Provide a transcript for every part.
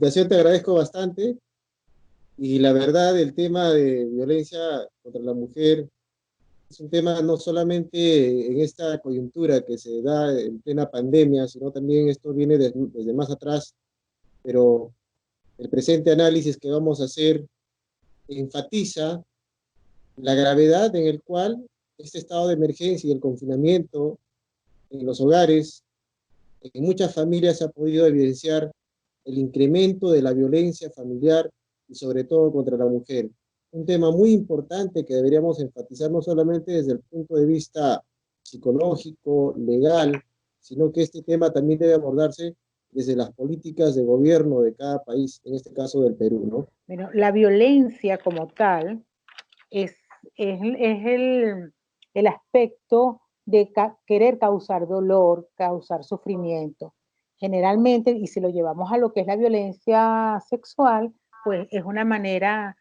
invitación te agradezco bastante y la verdad el tema de violencia contra la mujer es un tema no solamente en esta coyuntura que se da en plena pandemia, sino también esto viene desde más atrás, pero el presente análisis que vamos a hacer enfatiza la gravedad en el cual este estado de emergencia y el confinamiento en los hogares, en muchas familias se ha podido evidenciar el incremento de la violencia familiar y sobre todo contra la mujer. Un tema muy importante que deberíamos enfatizar no solamente desde el punto de vista psicológico, legal, sino que este tema también debe abordarse desde las políticas de gobierno de cada país, en este caso del Perú, ¿no? Bueno, la violencia como tal es el aspecto de querer causar dolor, causar sufrimiento. Generalmente, y si lo llevamos a lo que es la violencia sexual, pues es una manera,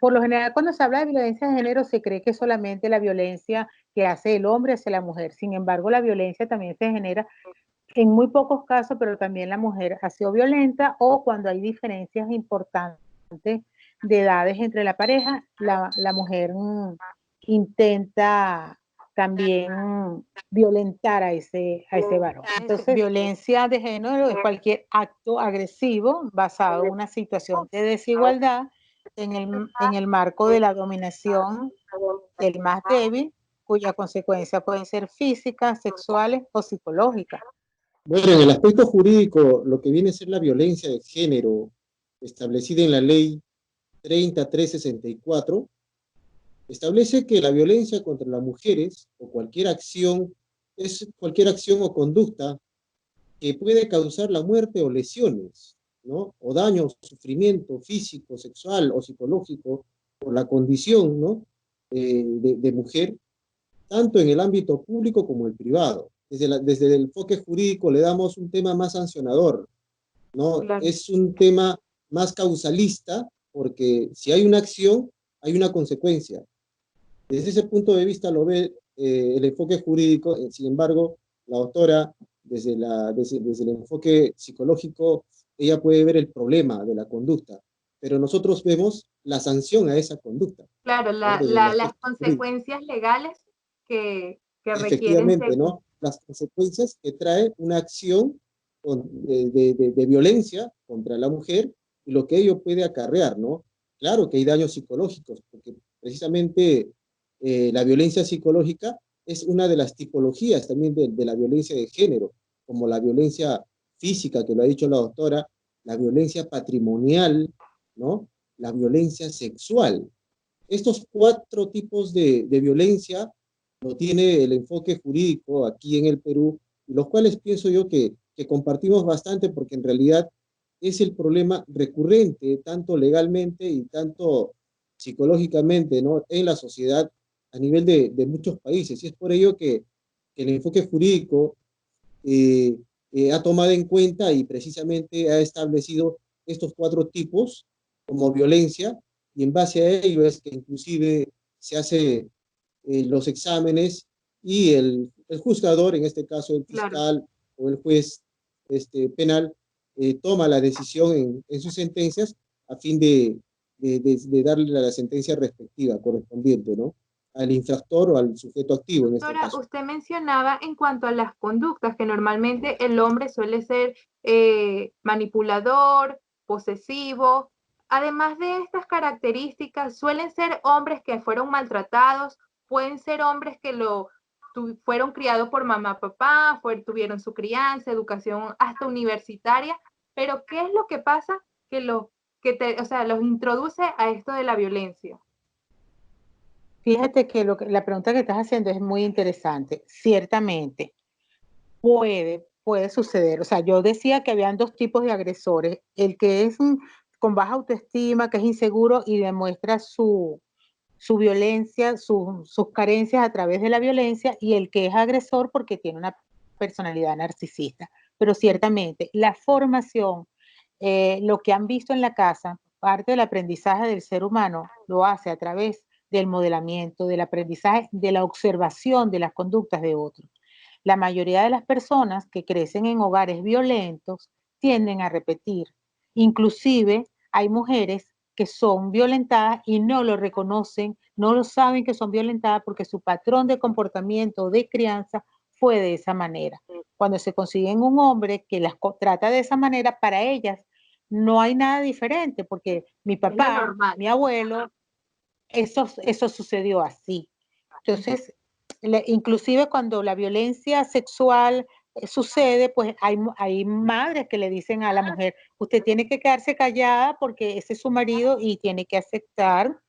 por lo general cuando se habla de violencia de género se cree que solamente la violencia que hace el hombre hacia la mujer. Sin embargo, la violencia también se genera en muy pocos casos, pero también la mujer ha sido violenta o cuando hay diferencias importantes de edades entre la pareja, la mujer intenta también violentar a ese varón. Entonces, violencia de género es cualquier acto agresivo basado en una situación de desigualdad en el marco de la dominación del más débil, cuyas consecuencias pueden ser físicas, sexuales o psicológicas. Bueno, en el aspecto jurídico, lo que viene a ser la violencia de género establecida en la ley 30364 establece que la violencia contra las mujeres o cualquier acción es cualquier acción o conducta que puede causar la muerte o lesiones, ¿no? O daño, sufrimiento físico, sexual o psicológico por la condición, ¿no? De mujer, tanto en el ámbito público como el privado. Desde el enfoque jurídico le damos un tema más sancionador, ¿no? Claro. Es un tema más causalista, porque si hay una acción, hay una consecuencia. Desde ese punto de vista lo ve el enfoque jurídico, sin embargo, la autora, desde el enfoque psicológico, ella puede ver el problema de la conducta, pero nosotros vemos la sanción a esa conducta. Claro, las consecuencias legales que requieren efectivamente, ¿no? Las consecuencias que trae una acción de violencia contra la mujer y lo que ello puede acarrear, ¿no? Claro que hay daños psicológicos, porque precisamente la violencia psicológica es una de las tipologías también de la violencia de género, como la violencia física, que lo ha dicho la doctora, la violencia patrimonial, ¿no? La violencia sexual. Estos cuatro tipos de violencia lo tiene el enfoque jurídico aquí en el Perú, los cuales pienso yo que compartimos bastante porque en realidad es el problema recurrente, tanto legalmente y tanto psicológicamente, ¿no? En la sociedad a nivel de muchos países. Y es por ello que el enfoque jurídico ha tomado en cuenta y precisamente ha establecido estos cuatro tipos como violencia, y en base a ello es que inclusive se hace los exámenes y el juzgador, en este caso el fiscal, claro, o el juez penal, toma la decisión en sus sentencias a fin de darle la sentencia respectiva, correspondiente, ¿no? Al infractor o al sujeto activo en este caso. Usted mencionaba en cuanto a las conductas que normalmente el hombre suele ser manipulador, posesivo. Además de estas características, suelen ser hombres que fueron maltratados, pueden ser hombres que fueron criados por mamá, papá, tuvieron su crianza, educación hasta universitaria, pero ¿qué es lo que pasa que los introduce a esto de la violencia? Fíjate que la pregunta que estás haciendo es muy interesante. Ciertamente, puede suceder. O sea, yo decía que habían dos tipos de agresores. El que es con baja autoestima, que es inseguro y demuestra su violencia, sus carencias a través de la violencia, y el que es agresor porque tiene una personalidad narcisista. Pero ciertamente, la formación, lo que han visto en la casa, parte del aprendizaje del ser humano, lo hace a través del modelamiento, del aprendizaje, de la observación de las conductas de otros. La mayoría de las personas que crecen en hogares violentos tienden a repetir Inclusive hay mujeres que son violentadas y no lo reconocen, no lo saben que son violentadas porque su patrón de comportamiento, de crianza, fue de esa manera. Cuando se consiguen un hombre que las trata de esa manera, para ellas no hay nada diferente, porque mi papá, mi abuelo, eso sucedió así. Entonces, inclusive cuando la violencia sexual sucede, pues hay madres que le dicen a la mujer, usted tiene que quedarse callada porque ese es su marido y tiene que aceptar.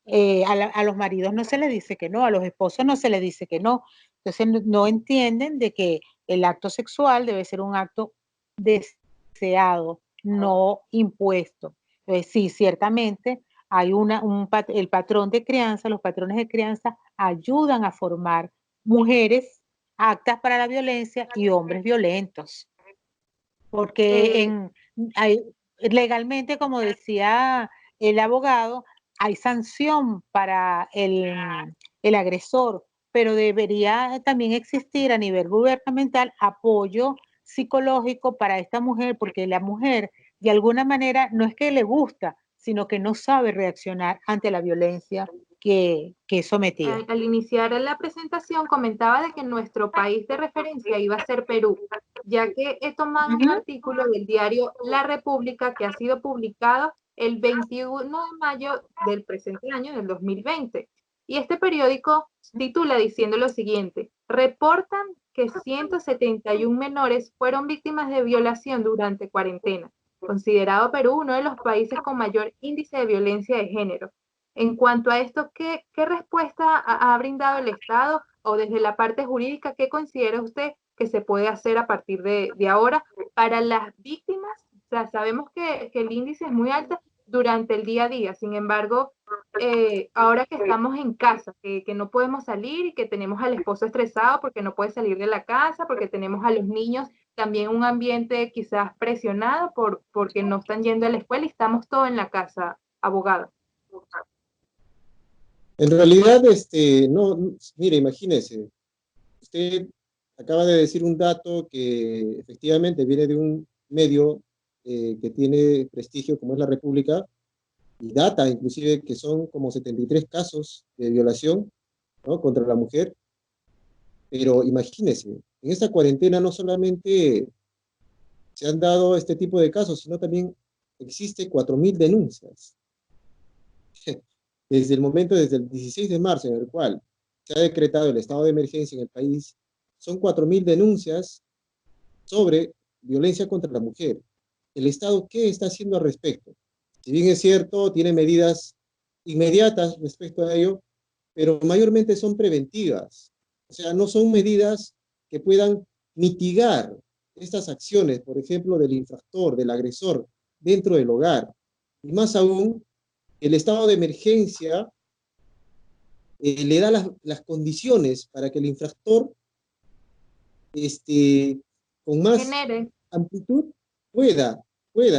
A los maridos no se les dice que no, a los esposos no se les dice que no. Entonces no entienden de que el acto sexual debe ser un acto deseado, no impuesto. Entonces, sí, ciertamente hay el patrón de crianza, los patrones de crianza ayudan a formar mujeres aptas para la violencia y hombres violentos. Porque legalmente, como decía el abogado, hay sanción para el agresor, pero debería también existir a nivel gubernamental apoyo psicológico para esta mujer, porque la mujer de alguna manera no es que le gusta, sino que no sabe reaccionar ante la violencia que es sometida. Al iniciar la presentación comentaba de que nuestro país de referencia iba a ser Perú, ya que he tomado un artículo del diario La República que ha sido publicado el 21 de mayo del presente año, del 2020. Y este periódico titula diciendo lo siguiente: reportan que 171 menores fueron víctimas de violación durante cuarentena, considerado Perú uno de los países con mayor índice de violencia de género. En cuanto a esto, ¿qué respuesta ha brindado el Estado o desde la parte jurídica, qué considera usted que se puede hacer a partir de ahora para las víctimas? O sea, sabemos que el índice es muy alto durante el día a día, sin embargo, ahora que estamos en casa, que no podemos salir y que tenemos al esposo estresado porque no puede salir de la casa, porque tenemos a los niños también un ambiente quizás presionado porque no están yendo a la escuela y estamos todos en la casa, abogado. En realidad, no, mire, imagínese, usted acaba de decir un dato que efectivamente viene de un medio que tiene prestigio como es La República, y data inclusive que son como 73 casos de violación, ¿no?, contra la mujer. Pero imagínese, en esta cuarentena no solamente se han dado este tipo de casos, sino también existe 4.000 denuncias. Desde el 16 de marzo, en el cual se ha decretado el estado de emergencia en el país, son 4.000 denuncias sobre violencia contra la mujer. ¿El Estado qué está haciendo al respecto? Si bien es cierto, tiene medidas inmediatas respecto a ello, pero mayormente son preventivas. O sea, no son medidas que puedan mitigar estas acciones, por ejemplo, del infractor, del agresor, dentro del hogar. Y más aún, el estado de emergencia le da las condiciones para que el infractor con más amplitud pueda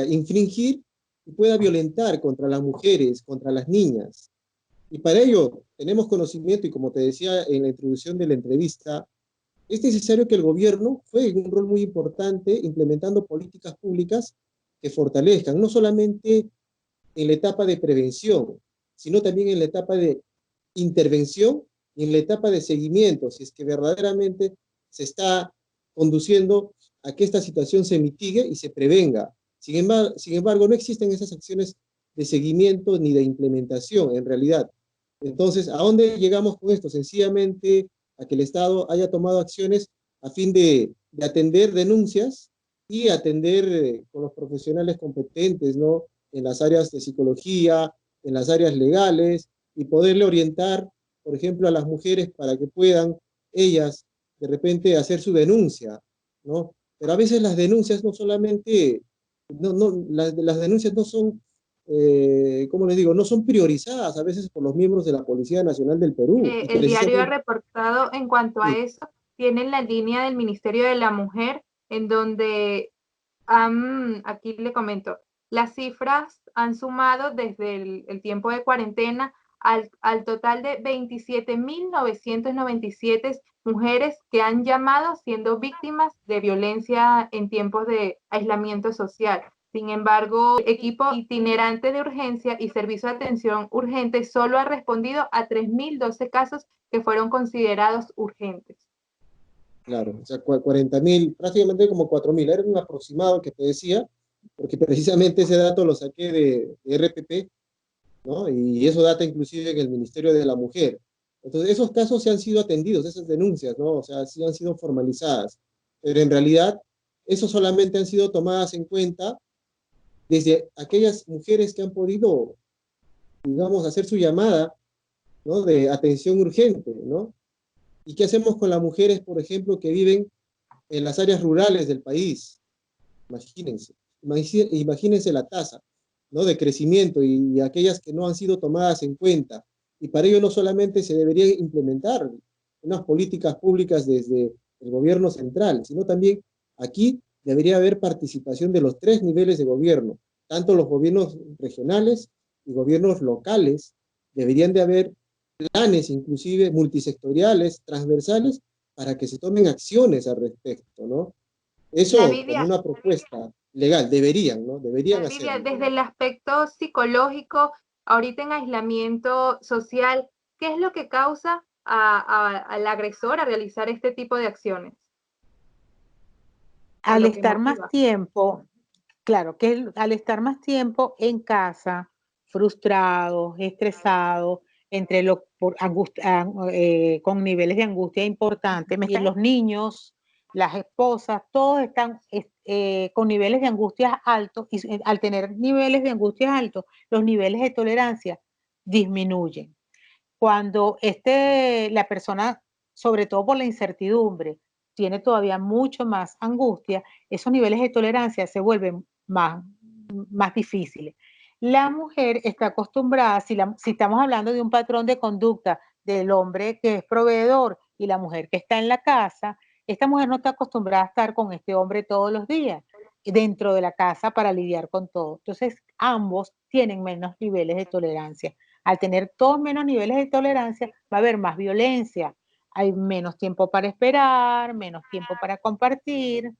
infringir y pueda violentar contra las mujeres, contra las niñas. Y para ello tenemos conocimiento, y como te decía en la introducción de la entrevista, es necesario que el gobierno juegue un rol muy importante implementando políticas públicas que fortalezcan, no solamente en la etapa de prevención, sino también en la etapa de intervención y en la etapa de seguimiento, si es que verdaderamente se está conduciendo a que esta situación se mitigue y se prevenga. Sin embargo, no existen esas acciones de seguimiento ni de implementación en realidad. Entonces, ¿a dónde llegamos con esto? Sencillamente a que el Estado haya tomado acciones a fin de atender denuncias y atender con los profesionales competentes, ¿no?, en las áreas de psicología, en las áreas legales, y poderle orientar, por ejemplo, a las mujeres para que puedan ellas de repente hacer su denuncia, ¿no? Pero a veces las denuncias no solamente, las denuncias no son, ¿cómo les digo?, no son priorizadas a veces por los miembros de la Policía Nacional del Perú. El diario ha reportado en cuanto a eso, tienen la línea del Ministerio de la Mujer, en donde, aquí le comento, las cifras han sumado desde el tiempo de cuarentena al total de 27.997 mujeres que han llamado siendo víctimas de violencia en tiempos de aislamiento social. Sin embargo, el equipo itinerante de urgencia y servicio de atención urgente solo ha respondido a 3.012 casos que fueron considerados urgentes. Claro, o sea, 40.000, prácticamente como 4.000, era un aproximado que te decía, porque precisamente ese dato lo saqué de RPP, ¿no? Y eso data inclusive en el Ministerio de la Mujer. Entonces, esos casos se han sido atendidos, esas denuncias, ¿no? O sea, sí han sido formalizadas, pero en realidad, eso solamente han sido tomadas en cuenta desde aquellas mujeres que han podido, digamos, hacer su llamada, ¿no? De atención urgente, ¿no? ¿Y qué hacemos con las mujeres, por ejemplo, que viven en las áreas rurales del país? Imagínense, imagínense la tasa, ¿no? De crecimiento y aquellas que no han sido tomadas en cuenta. Y para ello no solamente se debería implementar unas políticas públicas desde el gobierno central, sino también aquí debería haber participación de los 3 niveles de gobierno, tanto los gobiernos regionales y gobiernos locales. Deberían de haber planes inclusive multisectoriales, transversales, para que se tomen acciones al respecto, ¿no? Eso como Navidia, una propuesta legal, deberían, ¿no? Deberían Navidia, hacerlo. desde el aspecto psicológico, ahorita en aislamiento social, ¿qué es lo que causa al agresor a realizar este tipo de acciones? O Al lo que estar más motiva. tiempo, claro, que al estar más tiempo en casa, frustrados, estresados, con niveles de angustia importantes, y los niños, las esposas, todos están con niveles de angustia altos, y al tener niveles de angustia altos, los niveles de tolerancia disminuyen. Cuando la persona, sobre todo por la incertidumbre, tiene todavía mucho más angustia, esos niveles de tolerancia se vuelven más difíciles. La mujer está acostumbrada, si estamos hablando de un patrón de conducta del hombre que es proveedor y la mujer que está en la casa, esta mujer no está acostumbrada a estar con este hombre todos los días dentro de la casa para lidiar con todo. Entonces, ambos tienen menos niveles de tolerancia. Al tener todos menos niveles de tolerancia, va a haber más violencia. Hay menos tiempo para esperar, menos tiempo para compartir,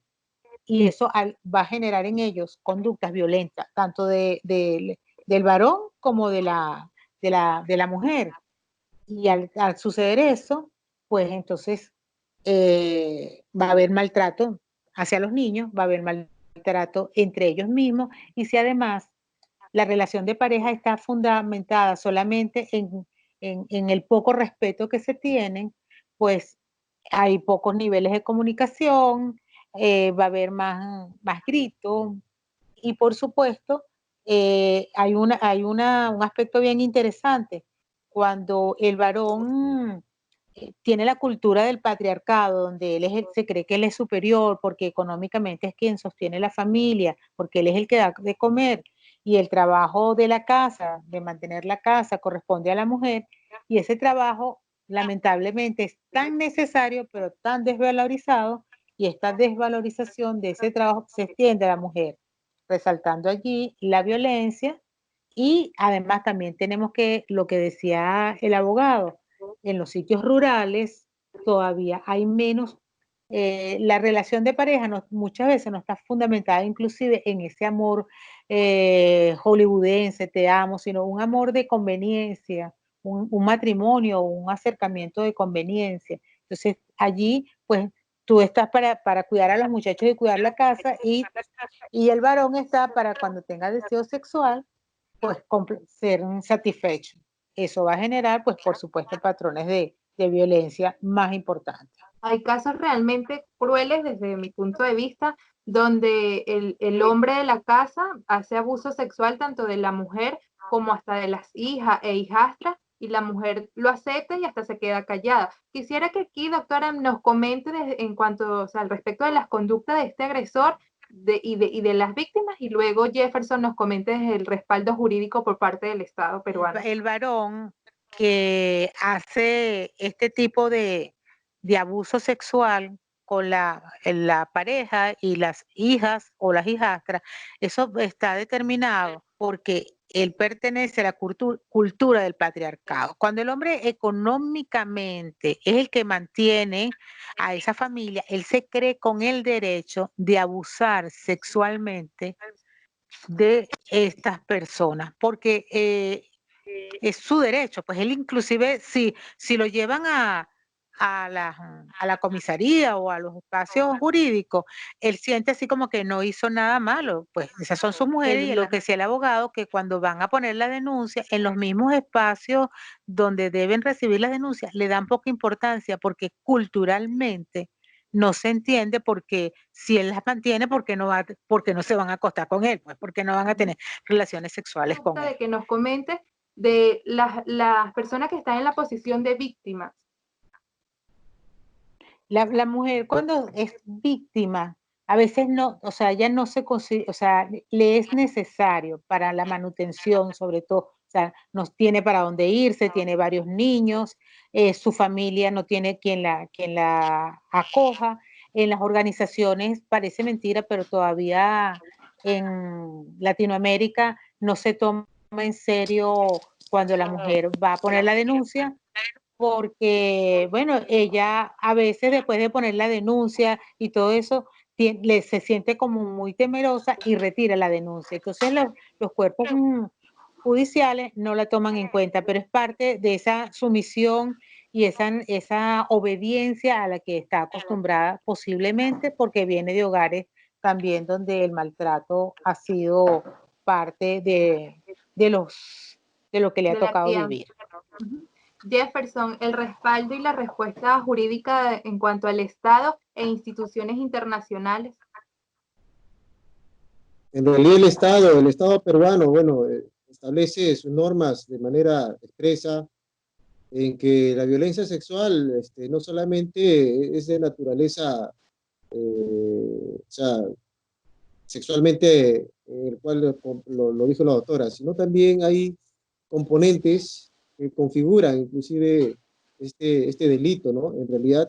y eso va a generar en ellos conductas violentas, tanto del varón como de la mujer. Y al suceder eso, pues entonces va a haber maltrato hacia los niños, va a haber maltrato entre ellos mismos, y si además la relación de pareja está fundamentada solamente en el poco respeto que se tienen, pues hay pocos niveles de comunicación, va a haber más gritos, y por supuesto hay un aspecto bien interesante. Cuando el varón tiene la cultura del patriarcado, donde se cree que él es superior porque económicamente es quien sostiene la familia, porque él es el que da de comer, y el trabajo de la casa, de mantener la casa, corresponde a la mujer, y ese trabajo lamentablemente es tan necesario, pero tan desvalorizado, y esta desvalorización de ese trabajo se extiende a la mujer, resaltando allí la violencia. Y además también tenemos lo que decía el abogado, en los sitios rurales todavía hay menos, la relación de pareja muchas veces no está fundamentada inclusive en ese amor hollywoodense, te amo, sino un amor de conveniencia, un matrimonio, un acercamiento de conveniencia. Entonces allí pues tú estás para cuidar a los muchachos y cuidar la casa, y el varón está para cuando tenga deseo sexual, pues ser satisfecho. Eso va a generar, pues por supuesto, patrones de violencia más importantes. Hay casos realmente crueles desde mi punto de vista, donde el hombre de la casa hace abuso sexual tanto de la mujer como hasta de las hijas e hijastras, y la mujer lo acepta y hasta se queda callada. Quisiera que aquí, doctora, nos comente en cuanto, o sea, al respecto de las conductas de este agresor y de las víctimas, y luego Jefferson nos comente desde el respaldo jurídico por parte del Estado peruano. El varón que hace este tipo de abuso sexual con la pareja y las hijas o las hijastras, eso está determinado porque él pertenece a la cultura del patriarcado. Cuando el hombre económicamente es el que mantiene a esa familia, él se cree con el derecho de abusar sexualmente de estas personas, porque es su derecho. Pues él inclusive, si lo llevan a la comisaría o a los espacios jurídicos, él siente así como que no hizo nada malo. Pues esas son sus mujeres, y lo que decía el abogado, que cuando van a poner la denuncia, en los mismos espacios donde deben recibir las denuncias, le dan poca importancia, porque culturalmente no se entiende, porque si él las mantiene, porque no se van a acostar con él, pues porque no van a tener relaciones sexuales con él. De que nos comente de las personas que están en la posición de víctimas. La mujer, cuando es víctima, a veces no, o sea, ella no se considera, o sea, le es necesario para la manutención, sobre todo, o sea, no tiene para dónde irse, tiene varios niños, su familia no tiene quien la acoja. En las organizaciones, parece mentira, pero todavía en Latinoamérica no se toma en serio cuando la mujer va a poner la denuncia, porque, bueno, ella a veces, después de poner la denuncia y todo eso, se siente como muy temerosa y retira la denuncia. Entonces los cuerpos judiciales no la toman en cuenta, pero es parte de esa sumisión y esa obediencia a la que está acostumbrada, posiblemente porque viene de hogares también donde el maltrato ha sido parte de lo que le ha tocado vivir. Jefferson, el respaldo y la respuesta jurídica en cuanto al Estado e instituciones internacionales. En realidad el Estado peruano, bueno, establece sus normas de manera expresa, en que la violencia sexual no solamente es de naturaleza, o sea, sexualmente, el cual lo dijo la doctora, sino también hay componentes que configuran inclusive este delito, ¿no? En realidad,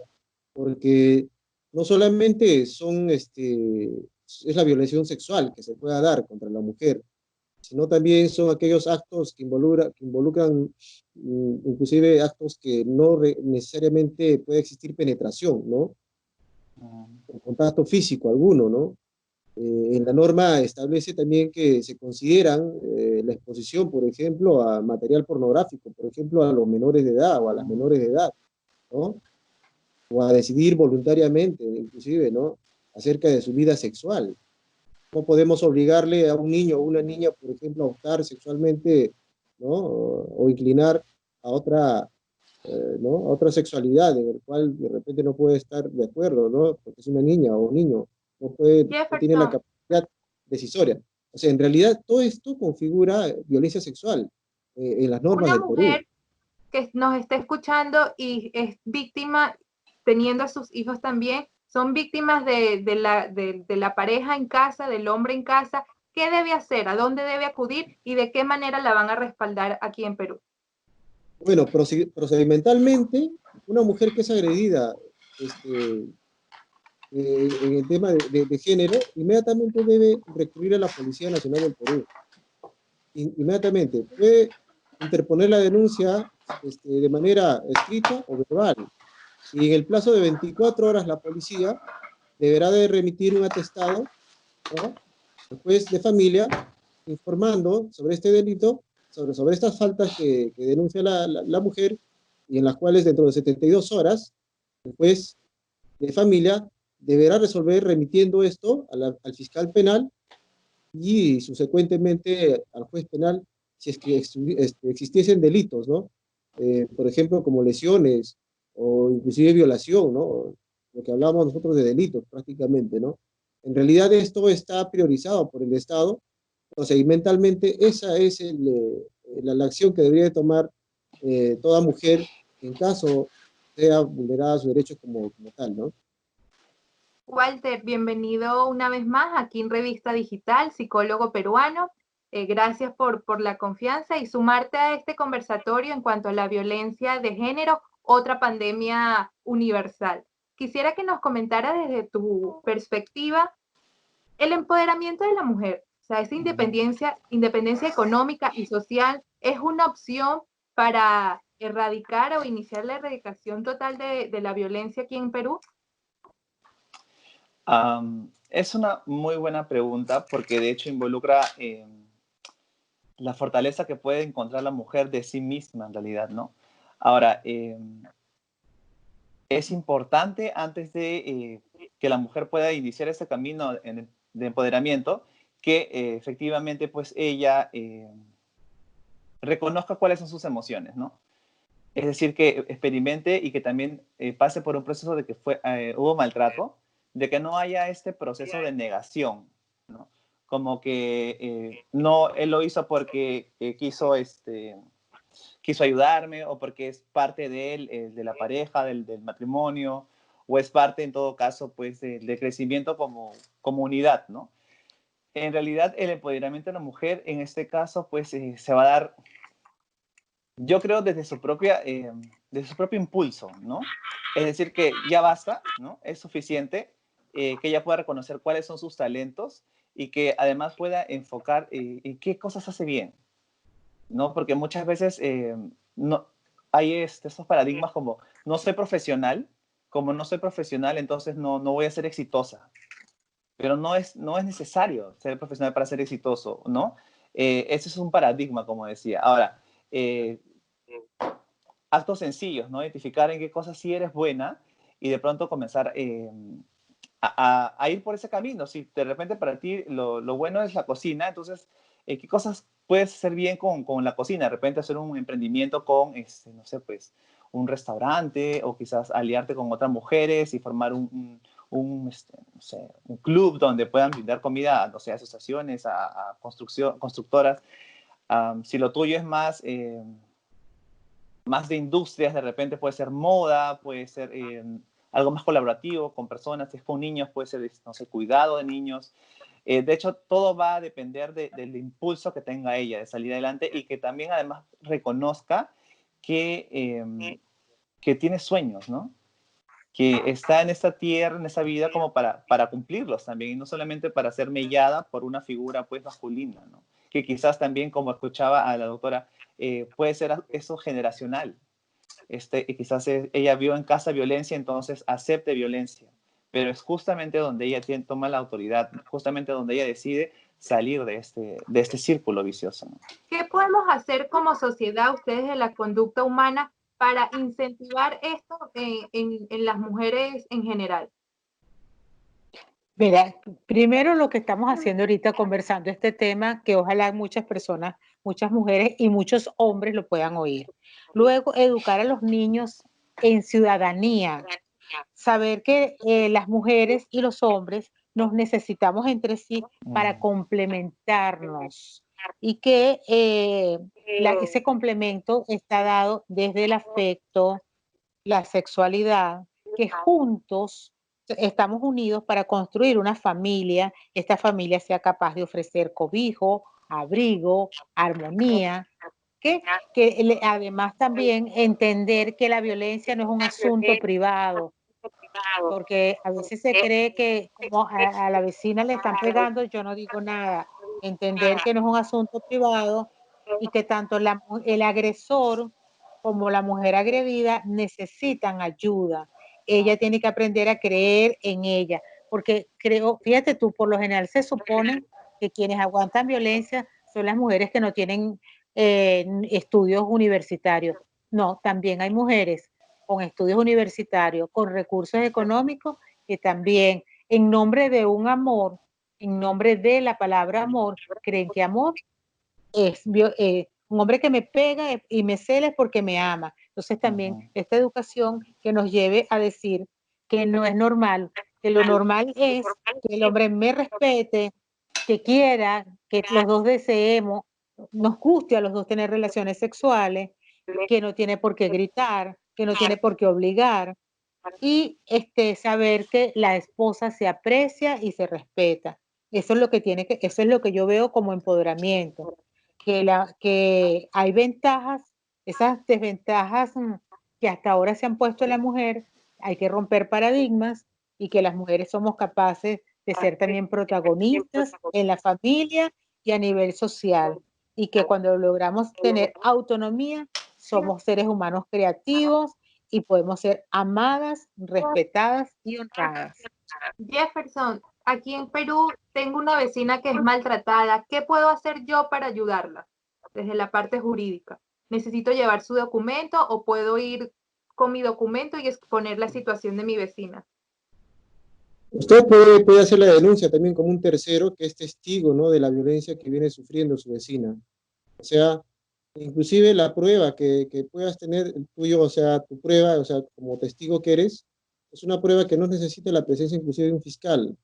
porque no solamente es la violación sexual que se pueda dar contra la mujer, sino también son aquellos actos que involucran inclusive actos que no necesariamente puede existir penetración, ¿no? O contacto físico alguno, ¿no? En la norma establece también que se consideran la exposición, por ejemplo, a material pornográfico, por ejemplo, a los menores de edad o a las menores de edad, ¿no? O a decidir voluntariamente, inclusive, ¿no? Acerca de su vida sexual. No podemos obligarle a un niño o una niña, por ejemplo, a optar sexualmente, ¿no? O inclinar a otra, ¿no? A otra sexualidad en el cual de repente no puede estar de acuerdo, ¿no? Porque es una niña o un niño, no tiene la capacidad decisoria. O sea, en realidad todo esto configura violencia sexual en las normas del Perú. Una mujer que nos está escuchando y es víctima, teniendo a sus hijos también, son víctimas de la pareja en casa, del hombre en casa. ¿Qué debe hacer? ¿A dónde debe acudir? ¿Y de qué manera la van a respaldar aquí en Perú? Bueno, procedimentalmente, una mujer que es agredida en el tema de género, inmediatamente debe recurrir a la Policía Nacional del Perú. Inmediatamente. Puede interponer la denuncia de manera escrita o verbal. Y en el plazo de 24 horas la policía deberá de remitir un atestado, ¿no?, al juez de familia informando sobre este delito, sobre estas faltas que denuncia la mujer, y en las cuales dentro de 72 horas el juez de familia deberá resolver remitiendo esto al fiscal penal y subsecuentemente al juez penal si es que existiesen delitos, ¿no? Por ejemplo, como lesiones o inclusive violación, ¿no? Lo que hablamos nosotros de delitos prácticamente, ¿no? En realidad esto está priorizado por el Estado, procedimentalmente esa es la acción que debería tomar toda mujer en caso sea vulnerada su derecho como tal, ¿no? Walter, bienvenido una vez más aquí en Revista Digital, psicólogo peruano. Gracias por la confianza y sumarte a este conversatorio en cuanto a la violencia de género, otra pandemia universal. Quisiera que nos comentara desde tu perspectiva el empoderamiento de la mujer, o sea, esa independencia económica y social es una opción para erradicar o iniciar la erradicación total de la violencia aquí en Perú. Es una muy buena pregunta porque de hecho involucra la fortaleza que puede encontrar la mujer de sí misma en realidad, ¿no? Ahora, es importante antes de que la mujer pueda iniciar ese camino de empoderamiento que efectivamente pues ella reconozca cuáles son sus emociones, ¿no? Es decir, que experimente y que también pase por un proceso de que hubo maltrato, de que no haya este proceso de negación, ¿no? Como que no, él lo hizo porque quiso ayudarme o porque es parte de él, de la pareja, del matrimonio, o es parte en todo caso pues del crecimiento como unidad, ¿no? En realidad el empoderamiento de la mujer en este caso pues se va a dar, yo creo, desde su propio impulso, ¿no? Es decir, que ya basta, ¿no? Es suficiente que ella pueda reconocer cuáles son sus talentos y que además pueda enfocar en qué cosas hace bien, ¿no? Porque muchas veces no, hay estos paradigmas como no soy profesional, como no soy profesional, entonces no voy a ser exitosa. Pero no es necesario ser profesional para ser exitoso, ¿no? Ese es un paradigma, como decía. Ahora, actos sencillos, ¿no? Identificar en qué cosas sí eres buena y de pronto comenzar a ir por ese camino. Si de repente para ti lo bueno es la cocina, entonces, ¿qué cosas puedes hacer bien con la cocina? De repente hacer un emprendimiento con, no sé, pues, un restaurante o quizás aliarte con otras mujeres y formar no sé, un club donde puedan brindar comida, no sé, a asociaciones, a constructoras. Si lo tuyo es más de industrias, de repente puede ser moda, puede ser algo más colaborativo con personas, si es con niños, puede ser, no sé, cuidado de niños. De hecho, todo va a depender del impulso que tenga ella de salir adelante y que también además reconozca que tiene sueños, ¿no? Que está en esta tierra, en esa vida como para cumplirlos también, y no solamente para ser mellada por una figura pues masculina, ¿no? Que quizás también, como escuchaba a la doctora, puede ser eso generacional. Quizás ella vio en casa violencia, entonces acepte violencia, pero es justamente donde ella toma la autoridad, justamente donde ella decide salir de este círculo vicioso, ¿no? ¿Qué podemos hacer como sociedad, ustedes de la conducta humana, para incentivar esto en las mujeres en general? Mira, primero lo que estamos haciendo ahorita conversando este tema, que ojalá muchas personas, muchas mujeres y muchos hombres lo puedan oír. Luego, educar a los niños en ciudadanía, saber que las mujeres y los hombres nos necesitamos entre sí para complementarnos y que ese complemento está dado desde el afecto, la sexualidad, que juntos estamos unidos para construir una familia, esta familia sea capaz de ofrecer cobijo, abrigo, armonía, además también entender que la violencia no es un asunto privado, porque a veces se cree que como a la vecina le están pegando, yo no digo nada. Entender que no es un asunto privado y que tanto el agresor como la mujer agredida necesitan ayuda. Ella tiene que aprender a creer en ella, porque fíjate tú, por lo general se supone que quienes aguantan violencia son las mujeres que no tienen estudios universitarios. No, también hay mujeres con estudios universitarios, con recursos económicos, que también en nombre de un amor, en nombre de la palabra amor, creen que amor es un hombre que me pega y me cela es porque me ama. Entonces también esta educación que nos lleve a decir que no es normal, que lo normal es que el hombre me respete, que quiera, que los dos deseemos, nos guste a los dos tener relaciones sexuales, que no tiene por qué gritar, que no tiene por qué obligar, y saber que la esposa se aprecia y se respeta. Eso es lo que eso es lo que yo veo como empoderamiento, que hay ventajas, esas desventajas que hasta ahora se han puesto en la mujer, hay que romper paradigmas y que las mujeres somos capaces de ser también protagonistas en la familia y a nivel social, y que cuando logramos tener autonomía, somos seres humanos creativos y podemos ser amadas, respetadas y honradas. Jefferson, aquí en Perú tengo una vecina que es maltratada. ¿Qué puedo hacer yo para ayudarla desde la parte jurídica? ¿Necesito llevar su documento o puedo ir con mi documento y exponer la situación de mi vecina? Usted puede hacer la denuncia también como un tercero que es testigo, ¿no?, de la violencia que viene sufriendo su vecina. O sea, inclusive la prueba que puedas tener el tuyo, o sea, tu prueba, o sea, como testigo que eres, es una prueba que no necesita la presencia inclusive de un fiscal.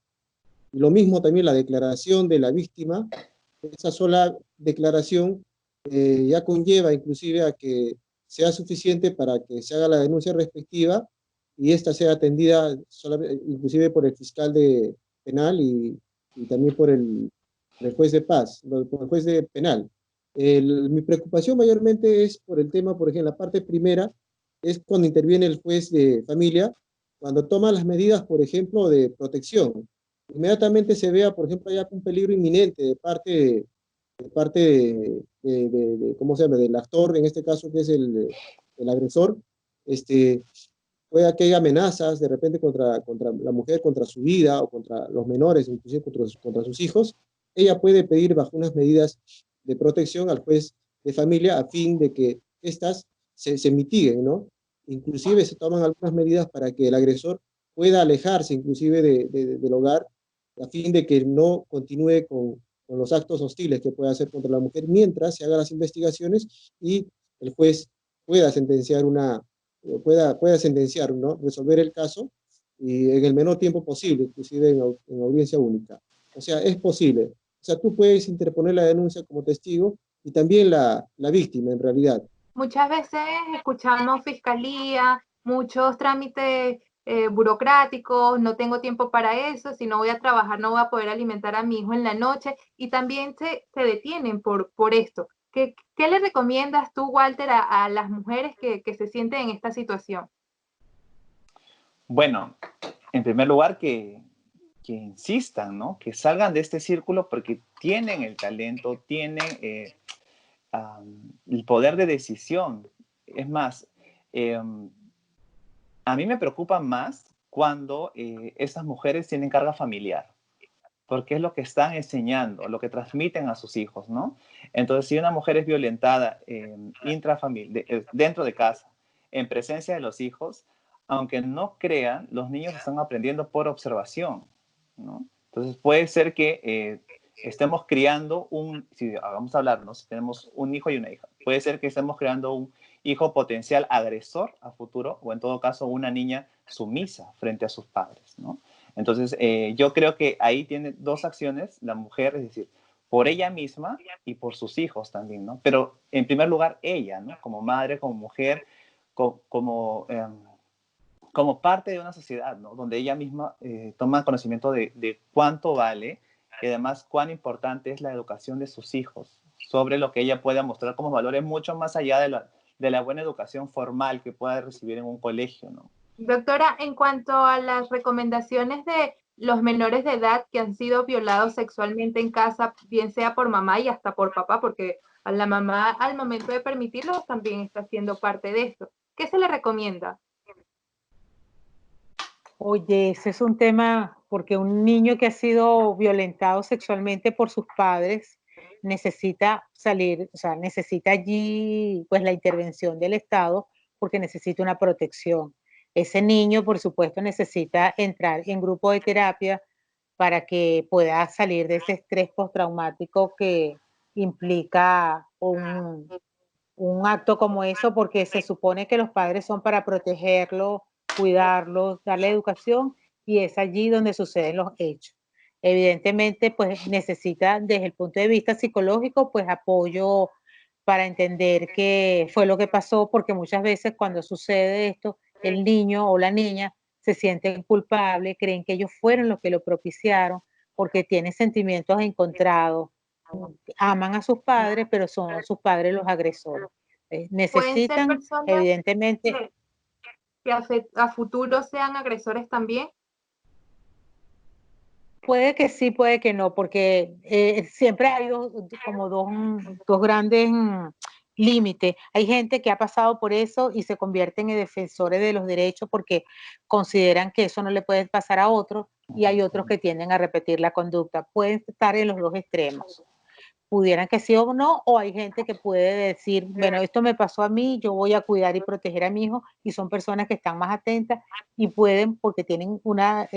Y lo mismo también la declaración de la víctima, esa sola declaración ya conlleva inclusive a que sea suficiente para que se haga la denuncia respectiva y esta sea atendida inclusive por el fiscal penal y también por el juez de paz, por el juez de penal. Mi preocupación mayormente es por el tema, por ejemplo, la parte primera, es cuando interviene el juez de familia, cuando toma las medidas, por ejemplo, de protección. Inmediatamente se vea, por ejemplo, ya un peligro inminente ¿cómo se llama?, del actor, en este caso, que es el agresor, pueda que haya amenazas de repente contra la mujer, contra su vida o contra los menores, inclusive contra sus hijos, ella puede pedir bajo unas medidas de protección al juez de familia a fin de que estas se mitiguen, ¿no? Inclusive se toman algunas medidas para que el agresor pueda alejarse inclusive del hogar a fin de que no continúe con los actos hostiles que pueda hacer contra la mujer mientras se hagan las investigaciones y el juez pueda sentenciar pueda sentenciar, ¿no?, resolver el caso y en el menor tiempo posible, inclusive en audiencia única. O sea, es posible. O sea, tú puedes interponer la denuncia como testigo y también la víctima, en realidad. Muchas veces escuchamos fiscalía, muchos trámites burocráticos, no tengo tiempo para eso, si no voy a trabajar no voy a poder alimentar a mi hijo en la noche y también se detienen por esto. ¿Qué le recomiendas tú, Walter, a las mujeres que se sienten en esta situación? Bueno, en primer lugar que insistan, ¿no? Que salgan de este círculo porque tienen el talento, tienen el poder de decisión. Es más, a mí me preocupa más cuando estas mujeres tienen carga familiar, porque es lo que están enseñando, lo que transmiten a sus hijos, ¿no? Entonces, si una mujer es violentada dentro de casa, en presencia de los hijos, aunque no crean, los niños están aprendiendo por observación, ¿no? Entonces, puede ser que estemos criando si vamos a hablar, ¿no?, si tenemos un hijo y una hija, puede ser que estemos creando un hijo potencial agresor a futuro, o en todo caso, una niña sumisa frente a sus padres, ¿no? Entonces, yo creo que ahí tiene dos acciones la mujer, es decir, por ella misma y por sus hijos también, ¿no? Pero en primer lugar ella, ¿no?, como madre, como mujer, como parte de una sociedad, ¿no?, donde ella misma toma conocimiento de cuánto vale y además cuán importante es la educación de sus hijos sobre lo que ella pueda mostrar como valores mucho más allá de la buena educación formal que pueda recibir en un colegio, ¿no? Doctora, en cuanto a las recomendaciones de los menores de edad que han sido violados sexualmente en casa, bien sea por mamá y hasta por papá, porque a la mamá al momento de permitirlo también está siendo parte de esto. ¿Qué se le recomienda? Oye, ese es un tema, porque un niño que ha sido violentado sexualmente por sus padres necesita salir, o sea, necesita allí pues la intervención del Estado porque necesita una protección. Ese niño, por supuesto, necesita entrar en grupo de terapia para que pueda salir de ese estrés postraumático que implica un acto como eso, porque se supone que los padres son para protegerlo, cuidarlos, darle educación, y es allí donde suceden los hechos. Evidentemente, pues necesita desde el punto de vista psicológico, pues apoyo para entender qué fue lo que pasó, porque muchas veces cuando sucede esto, el niño o la niña se sienten culpables, creen que ellos fueron los que lo propiciaron, porque tienen sentimientos encontrados, aman a sus padres, pero son sus padres los agresores. ¿Pueden ser Necesitan, personas evidentemente, que a futuro sean agresores también? puede que sí, puede que no, porque siempre hay como dos grandes límites. Hay gente que ha pasado por eso y se convierten en defensores de los derechos porque consideran que eso no le puede pasar a otros, y hay otros que tienden a repetir la conducta. Pueden estar en los dos extremos. Pudieran que sí o no, o hay gente que puede decir, bueno, esto me pasó a mí, yo voy a cuidar y proteger a mi hijo, y son personas que están más atentas y pueden, porque tienen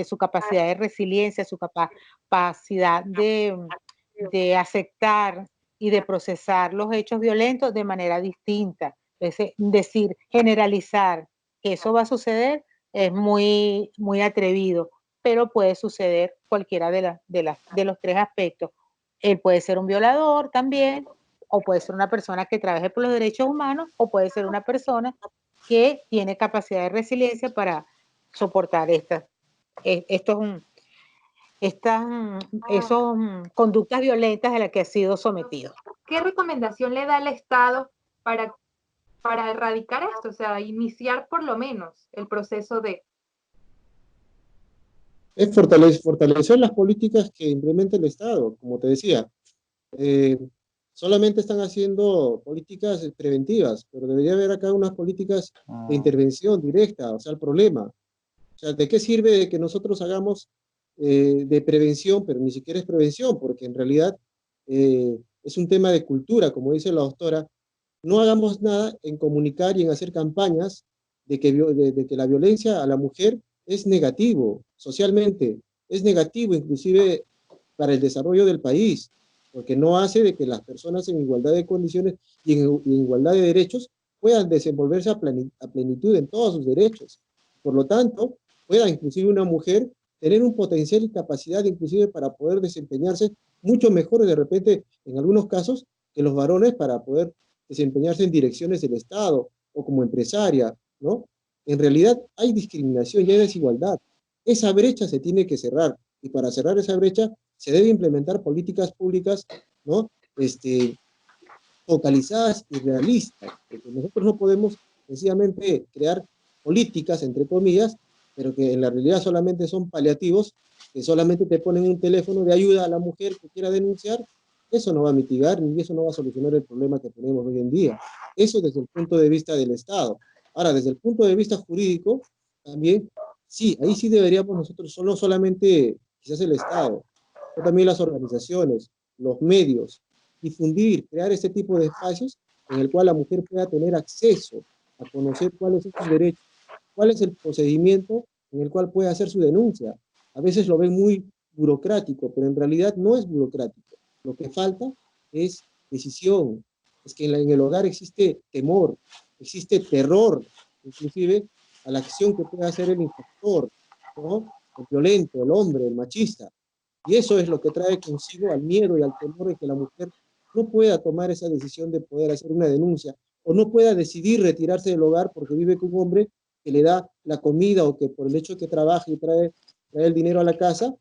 su capacidad de resiliencia, su capacidad de aceptar y de procesar los hechos violentos de manera distinta. Es decir, generalizar que eso va a suceder es muy, muy atrevido, pero puede suceder cualquiera de los tres aspectos. Él puede ser un violador también, o puede ser una persona que trabaje por los derechos humanos, o puede ser una persona que tiene capacidad de resiliencia para soportar estas conductas violentas a las que ha sido sometido. ¿Qué recomendación le da el Estado para erradicar esto? O sea, iniciar por lo menos el proceso de... Es fortalecer las políticas que implementa el Estado, como te decía. Solamente están haciendo políticas preventivas, pero debería haber acá unas políticas de intervención directa, o sea, el problema. O sea, ¿de qué sirve de que nosotros hagamos de prevención, pero ni siquiera es prevención, porque en realidad es un tema de cultura, como dice la doctora? No hagamos nada en comunicar y en hacer campañas de que la violencia a la mujer es negativo, socialmente, es negativo inclusive para el desarrollo del país, porque no hace de que las personas en igualdad de condiciones y en igualdad de derechos puedan desenvolverse a plenitud en todos sus derechos. Por lo tanto, pueda inclusive una mujer tener un potencial y capacidad inclusive para poder desempeñarse mucho mejor de repente en algunos casos que los varones para poder desempeñarse en direcciones del Estado o como empresaria, ¿no? En realidad hay discriminación y hay desigualdad. Esa brecha se tiene que cerrar, y para cerrar esa brecha se debe implementar políticas públicas, ¿no? Focalizadas y realistas, porque nosotros no podemos sencillamente crear políticas, entre comillas, pero que en la realidad solamente son paliativos, que solamente te ponen un teléfono de ayuda a la mujer que quiera denunciar. Eso no va a mitigar ni eso no va a solucionar el problema que tenemos hoy en día. Eso desde el punto de vista del Estado. Ahora, desde el punto de vista jurídico, también, sí, ahí sí deberíamos nosotros, no solamente quizás el Estado, pero también las organizaciones, los medios, difundir, crear este tipo de espacios en el cual la mujer pueda tener acceso a conocer cuáles son sus derechos, cuál es el procedimiento en el cual puede hacer su denuncia. A veces lo ven muy burocrático, pero en realidad no es burocrático. Lo que falta es decisión. Es que en el hogar existe temor, existe terror, inclusive a la acción que puede hacer el infractor, ¿no? El violento, el hombre, el machista. Y eso es lo que trae consigo al miedo y al temor de que la mujer no pueda tomar esa decisión de poder hacer una denuncia o no pueda decidir retirarse del hogar porque vive con un hombre que le da la comida o que por el hecho de que trabaja y trae el dinero a la casa,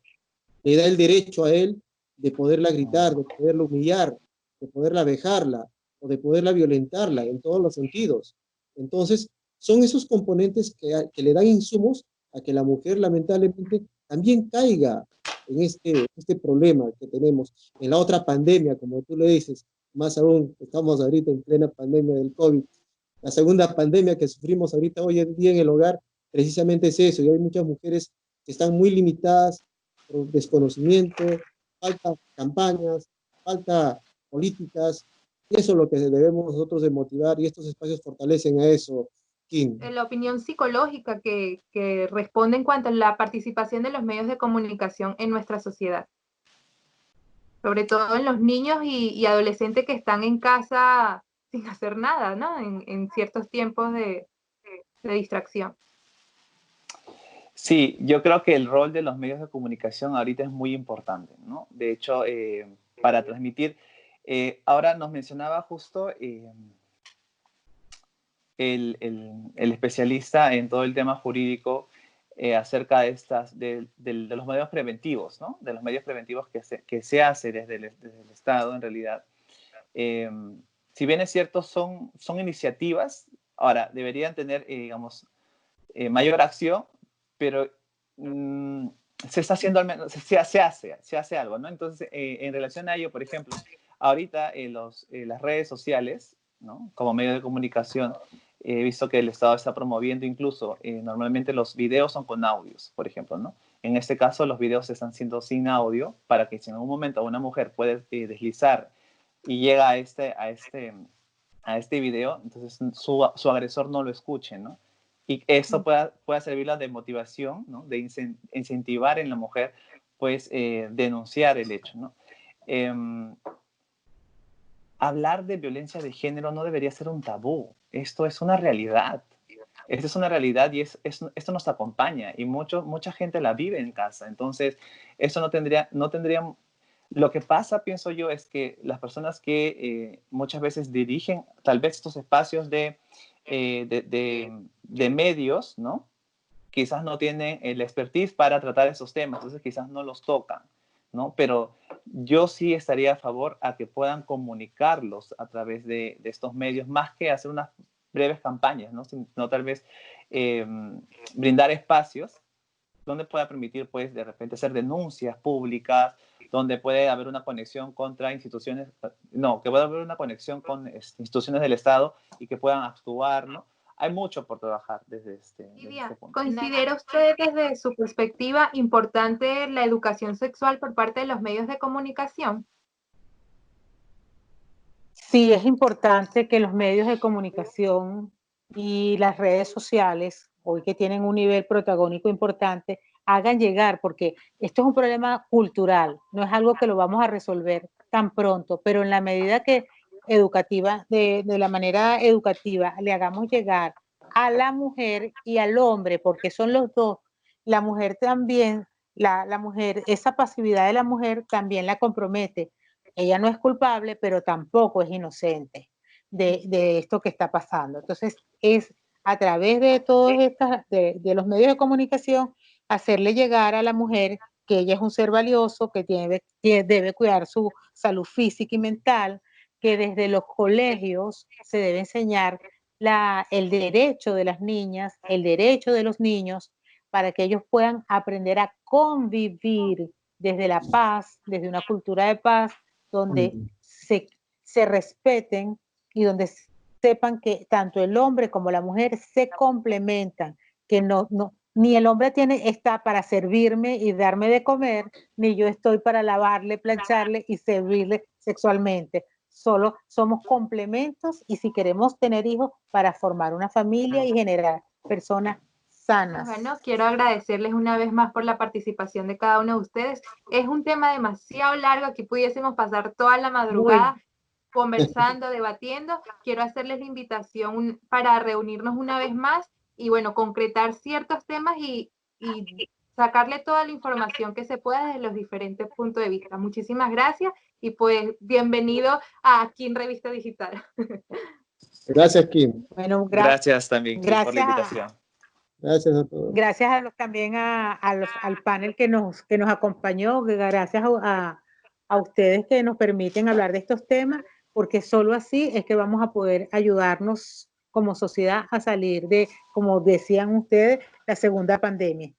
le da el derecho a él de poderla gritar, de poderla humillar, de poderla vejarla o de poderla violentarla en todos los sentidos. Entonces, son esos componentes que le dan insumos a que la mujer lamentablemente también caiga en este problema que tenemos. En la otra pandemia, como tú le dices, más aún, estamos ahorita en plena pandemia del COVID. La segunda pandemia que sufrimos ahorita hoy en día en el hogar, precisamente es eso, y hay muchas mujeres que están muy limitadas por desconocimiento, falta campañas, falta políticas, y eso es lo que debemos nosotros de motivar, y estos espacios fortalecen a eso, Kim. La opinión psicológica que responde en cuanto a la participación de los medios de comunicación en nuestra sociedad. Sobre todo en los niños y adolescentes que están en casa sin hacer nada, ¿no? En ciertos tiempos de distracción. Sí, yo creo que el rol de los medios de comunicación ahorita es muy importante, ¿no? De hecho, para transmitir, ahora nos mencionaba justo el especialista en todo el tema jurídico acerca de los medios preventivos, ¿no? De los medios preventivos que se hace desde el Estado, en realidad. Si bien es cierto, son iniciativas, ahora deberían tener, digamos, mayor acción, pero se está haciendo al menos, se hace algo, ¿no? Entonces, en relación a ello, por ejemplo, ahorita las redes sociales, ¿no? Como medio de comunicación, he visto que el Estado está promoviendo incluso, normalmente los videos son con audios, por ejemplo, ¿no? En este caso, los videos están siendo sin audio para que si en algún momento una mujer puede deslizar y llega a este video, entonces su agresor no lo escuche, ¿no? Y eso pueda servirla de motivación, ¿no? De incentivar en la mujer, pues, denunciar el hecho, ¿no? Hablar de violencia de género no debería ser un tabú. Esto es una realidad. Esta es una realidad y esto nos acompaña y mucha gente la vive en casa. Entonces, eso no tendría. Lo que pasa, pienso yo, es que las personas que muchas veces dirigen tal vez estos espacios de medios, ¿no? Quizás no tienen el expertise para tratar esos temas, entonces quizás no los tocan, ¿no? Pero yo sí estaría a favor a que puedan comunicarlos a través de estos medios, más que hacer unas breves campañas, ¿no? Sino tal vez brindar espacios donde pueda permitir, pues, de repente hacer denuncias públicas, donde puede haber una conexión contra instituciones, no, que pueda haber una conexión con instituciones del Estado y que puedan actuar, ¿no? Hay mucho por trabajar desde este punto. ¿Considera usted desde su perspectiva importante la educación sexual por parte de los medios de comunicación? Sí, es importante que los medios de comunicación y las redes sociales, hoy que tienen un nivel protagónico importante, hagan llegar, porque esto es un problema cultural, no es algo que lo vamos a resolver tan pronto, pero en la medida que de la manera educativa, le hagamos llegar a la mujer y al hombre, porque son los dos, la mujer también, la mujer, esa pasividad de la mujer también la compromete. Ella no es culpable, pero tampoco es inocente de esto que está pasando. Entonces, es a través de todos de los medios de comunicación, hacerle llegar a la mujer que ella es un ser valioso, que debe cuidar su salud física y mental, que desde los colegios se debe enseñar el derecho de las niñas, el derecho de los niños, para que ellos puedan aprender a convivir desde la paz, desde una cultura de paz, donde se respeten y donde sepan que tanto el hombre como la mujer se complementan, que ni el hombre está para servirme y darme de comer, ni yo estoy para lavarle, plancharle y servirle sexualmente. Solo somos complementos y si queremos tener hijos, para formar una familia y generar personas sanas. Bueno, quiero agradecerles una vez más por la participación de cada uno de ustedes. Es un tema demasiado largo, aquí pudiésemos pasar toda la madrugada conversando, debatiendo. Quiero hacerles la invitación para reunirnos una vez más y, bueno, concretar ciertos temas y sacarle toda la información que se pueda desde los diferentes puntos de vista. Muchísimas gracias y pues bienvenido a Aquí en Revista Digital. Gracias, Kim. Bueno, gracias también, Kim, por la invitación. Gracias a todos. Gracias también al panel que nos acompañó, gracias a ustedes que nos permiten hablar de estos temas, porque solo así es que vamos a poder ayudarnos como sociedad a salir de, como decían ustedes, la segunda pandemia.